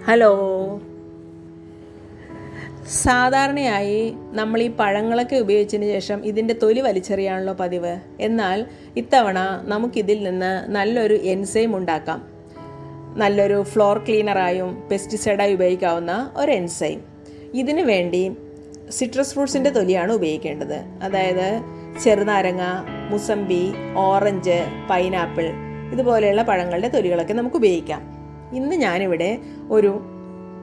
Hello. സാധാരണയായി നമ്മൾ ഈ പഴങ്ങളൊക്കെ ഉപയോഗിച്ചതിന് ശേഷം ഇതിൻ്റെ തൊലി വലിച്ചെറിയാണല്ലോ പതിവ്. എന്നാൽ ഇത്തവണ നമുക്കിതിൽ നിന്ന് നല്ലൊരു എൻസൈം ഉണ്ടാക്കാം. നല്ലൊരു ഫ്ലോർ ക്ലീനറായും പെസ്റ്റിസൈഡായി ഉപയോഗിക്കാവുന്ന ഒരു എൻസൈം. ഇതിനു വേണ്ടി സിട്രസ് ഫ്രൂട്ട്സിൻ്റെ തൊലിയാണ് ഉപയോഗിക്കേണ്ടത്. അതായത് ചെറുനാരങ്ങ, മുസമ്പി, ഓറഞ്ച്, പൈനാപ്പിൾ ഇതുപോലെയുള്ള പഴങ്ങളുടെ തൊലികളൊക്കെ നമുക്ക് ഉപയോഗിക്കാം. ഇന്ന് ഞാനിവിടെ ഒരു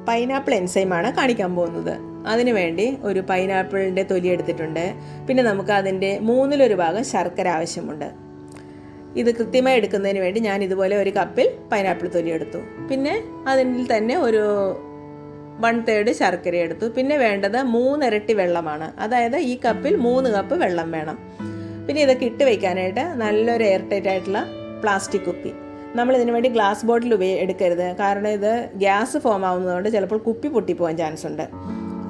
പൈനാപ്പിൾ എൻസൈമാണ് കാണിക്കാൻ പോകുന്നത്. അതിനുവേണ്ടി ഒരു പൈനാപ്പിളിൻ്റെ തൊലി എടുത്തിട്ടുണ്ട്. പിന്നെ നമുക്ക് അതിൻ്റെ 1/3 ഭാഗം ശർക്കര ആവശ്യമുണ്ട്. ഇത് കൃത്യമായി എടുക്കുന്നതിന് വേണ്ടി ഞാൻ ഇതുപോലെ ഒരു കപ്പിൽ പൈനാപ്പിൾ തൊലി എടുത്തു. പിന്നെ അതിൽ തന്നെ ഒരു 1/3 ശർക്കര എടുത്തു. പിന്നെ വേണ്ടത് 3 ഇരട്ടി വെള്ളമാണ്. അതായത് ഈ കപ്പിൽ 3 കപ്പ് വെള്ളം വേണം. പിന്നെ ഇതൊക്കെ ഇട്ട് വയ്ക്കാനായിട്ട് നല്ലൊരു എയർടൈറ്റ് ആയിട്ടുള്ള പ്ലാസ്റ്റിക് കുപ്പി. നമ്മളിതിനു വേണ്ടി ഗ്ലാസ് ബോട്ടിൽ എടുക്കരുത്. കാരണം ഇത് ഗ്യാസ് ഫോം ആവുന്നതുകൊണ്ട് ചിലപ്പോൾ കുപ്പി പൊട്ടിപ്പോകാൻ ചാൻസ് ഉണ്ട്.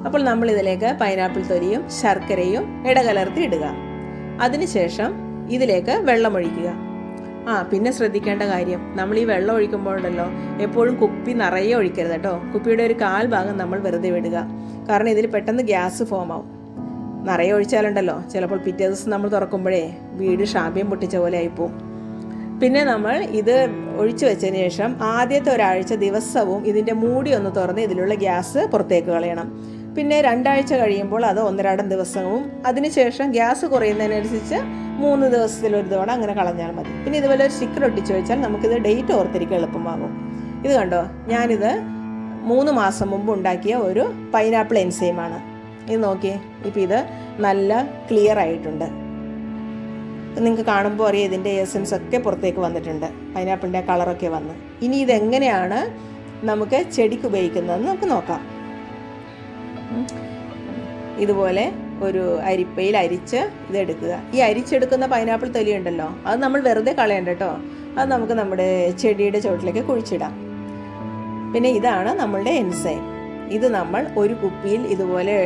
അപ്പോൾ നമ്മളിതിലേക്ക് പൈനാപ്പിൾ തൊലിയും ശർക്കരയും ഇടകലർത്തി ഇടുക. അതിനുശേഷം ഇതിലേക്ക് വെള്ളം ഒഴിക്കുക. പിന്നെ ശ്രദ്ധിക്കേണ്ട കാര്യം, നമ്മൾ ഈ വെള്ളം ഒഴിക്കുമ്പോഴുണ്ടല്ലോ എപ്പോഴും കുപ്പി നിറയെ ഒഴിക്കരുത് കേട്ടോ. കുപ്പിയുടെ ഒരു 1/4 ഭാഗം നമ്മൾ വെറുതെ വിടുക. കാരണം ഇതിൽ പെട്ടെന്ന് ഗ്യാസ് ഫോം ആവും. നിറയെ ഒഴിച്ചാലുണ്ടല്ലോ ചിലപ്പോൾ പിറ്റേ ദിവസം നമ്മൾ തുറക്കുമ്പോഴേ വീട് ഷാമ്പ്യം പൊട്ടിച്ച പോലെ ആയിപ്പോവും. പിന്നെ നമ്മൾ ഇത് ഒഴിച്ചു വെച്ചതിന് ശേഷം ആദ്യത്തെ ഒരാഴ്ച ദിവസവും ഇതിൻ്റെ മൂടി ഒന്ന് തുറന്ന് ഇതിലുള്ള ഗ്യാസ് പുറത്തേക്ക് കളയണം. പിന്നെ 2 ആഴ്ച കഴിയുമ്പോൾ അത് 1-2 ദിവസവും, അതിനുശേഷം ഗ്യാസ് കുറയുന്നതിനനുസരിച്ച് 3 ദിവസത്തിലൊരു തവണ അങ്ങനെ കളഞ്ഞാൽ മതി. പിന്നെ ഇതുപോലെ ഒരു സ്റ്റിക്കർ ഒട്ടിച്ച് വെച്ചാൽ നമുക്കിത് ഡേറ്റ് ഓർത്തിരിക്കാൻ എളുപ്പമാകും. ഇത് കണ്ടോ, ഞാനിത് 3 മാസം മുമ്പ് ഉണ്ടാക്കിയ ഒരു പൈനാപ്പിൾ എൻസൈമാണ്. ഇത് നോക്കിയേ, ഇപ്പോൾ ഇത് നല്ല ക്ലിയർ ആയിട്ടുണ്ട്. നിങ്ങൾക്ക് കാണുമ്പോൾ അറിയാം ഇതിൻ്റെ എസൻസ് ഒക്കെ പുറത്തേക്ക് വന്നിട്ടുണ്ട്. പൈനാപ്പിളിൻ്റെ കളറൊക്കെ വന്ന്. ഇനി ഇതെങ്ങനെയാണ് നമുക്ക് ചെടിക്ക് ഉപയോഗിക്കുന്നതെന്ന് നമുക്ക് നോക്കാം. ഇതുപോലെ ഒരു അരിപ്പയിൽ അരിച്ച് ഇതെടുക്കുക. ഈ അരിച്ചെടുക്കുന്ന പൈനാപ്പിൾ തൊലി ഉണ്ടല്ലോ, അത് നമ്മൾ വെറുതെ കളയണ്ട കേട്ടോ. അത് നമുക്ക് നമ്മുടെ ചെടിയുടെ ചുവട്ടിലേക്ക് കുഴിച്ചിടാം. പിന്നെ ഇതാണ് നമ്മളുടെ എൻസൈം. ഇത് നമ്മൾ ഒരു കുപ്പിയിൽ ഇതുപോലെ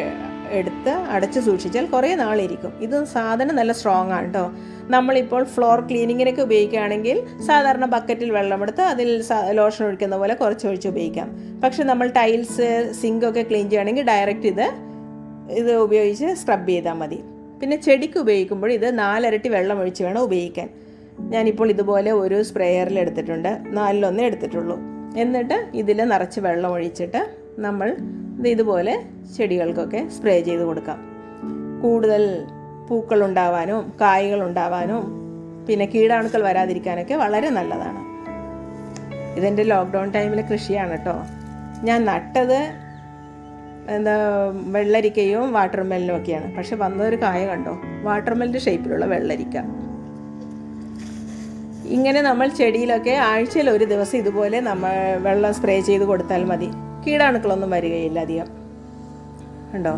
എടുത്ത് അടച്ച് സൂക്ഷിച്ചാൽ കുറേ നാളിരിക്കും. ഇത് സാധനം നല്ല സ്ട്രോങ് ആണ് കേട്ടോ. നമ്മളിപ്പോൾ ഫ്ലോർ ക്ലീനിങ്ങിനൊക്കെ ഉപയോഗിക്കുകയാണെങ്കിൽ സാധാരണ ബക്കറ്റിൽ വെള്ളമെടുത്ത് അതിൽ ലോഷൻ ഒഴിക്കുന്ന പോലെ കുറച്ച് ഒഴിച്ച് ഉപയോഗിക്കാം. പക്ഷെ നമ്മൾ ടൈൽസ്, സിങ്കൊക്കെ ക്ലീൻ ചെയ്യുകയാണെങ്കിൽ ഡയറക്റ്റ് ഇത് ഉപയോഗിച്ച് സ്ക്രബ് ചെയ്താൽ മതി. പിന്നെ ചെടിക്ക് ഉപയോഗിക്കുമ്പോൾ ഇത് 4 ഇരട്ടി വെള്ളം ഒഴിച്ച് വേണം ഉപയോഗിക്കാൻ. ഞാനിപ്പോൾ ഇതുപോലെ ഒരു സ്പ്രേയറിൽ എടുത്തിട്ടുണ്ട്. 4-1 എടുത്തിട്ടുള്ളൂ. എന്നിട്ട് ഇതിൽ നിറച്ച് വെള്ളം ഒഴിച്ചിട്ട് നമ്മൾ ഇതുപോലെ ചെടികൾക്കൊക്കെ സ്പ്രേ ചെയ്ത് കൊടുക്കാം. കൂടുതൽ പൂക്കൾ ഉണ്ടാവാനും കായ്കൾ ഉണ്ടാവാനും പിന്നെ കീടാണുക്കൾ വരാതിരിക്കാനൊക്കെ വളരെ നല്ലതാണ്. ഇതെൻ്റെ ലോക്ക്ഡൗൺ ടൈമിലെ കൃഷിയാണ് കേട്ടോ. ഞാൻ നട്ടത് വെള്ളരിക്കയും വാട്ടർമെലനും ഒക്കെയാണ്. പക്ഷെ വന്നൊരു കായ കണ്ടോ, വാട്ടർമെലിൻ്റെ ഷേപ്പിലുള്ള വെള്ളരിക്ക. ഇങ്ങനെ നമ്മൾ ചെടിയിലൊക്കെ ആഴ്ചയിൽ ഒരു ദിവസം ഇതുപോലെ നമ്മൾ വെള്ളം സ്പ്രേ ചെയ്ത് കൊടുത്താൽ മതി. കീടാണുക്കളൊന്നും വരികയില്ല അധികം. കണ്ടോ.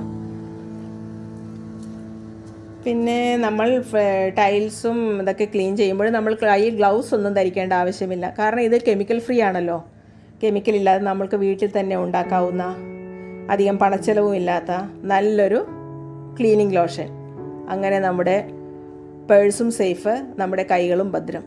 പിന്നെ നമ്മൾ ടൈൽസും ഇതൊക്കെ ക്ലീൻ ചെയ്യുമ്പോൾ നമ്മൾ കയ്യിൽ ഗ്ലൗസ് ഒന്നും ധരിക്കേണ്ട ആവശ്യമില്ല. കാരണം ഇത് കെമിക്കൽ ഫ്രീ ആണല്ലോ. കെമിക്കൽ ഇല്ലാതെ നമ്മൾക്ക് വീട്ടിൽ തന്നെ ഉണ്ടാക്കാവുന്ന, അധികം പണച്ചെലവും ഇല്ലാത്ത നല്ലൊരു ക്ലീനിങ് ലോഷൻ. അങ്ങനെ നമ്മുടെ പേഴ്സും സേഫ്, നമ്മുടെ കൈകളും ഭദ്രം.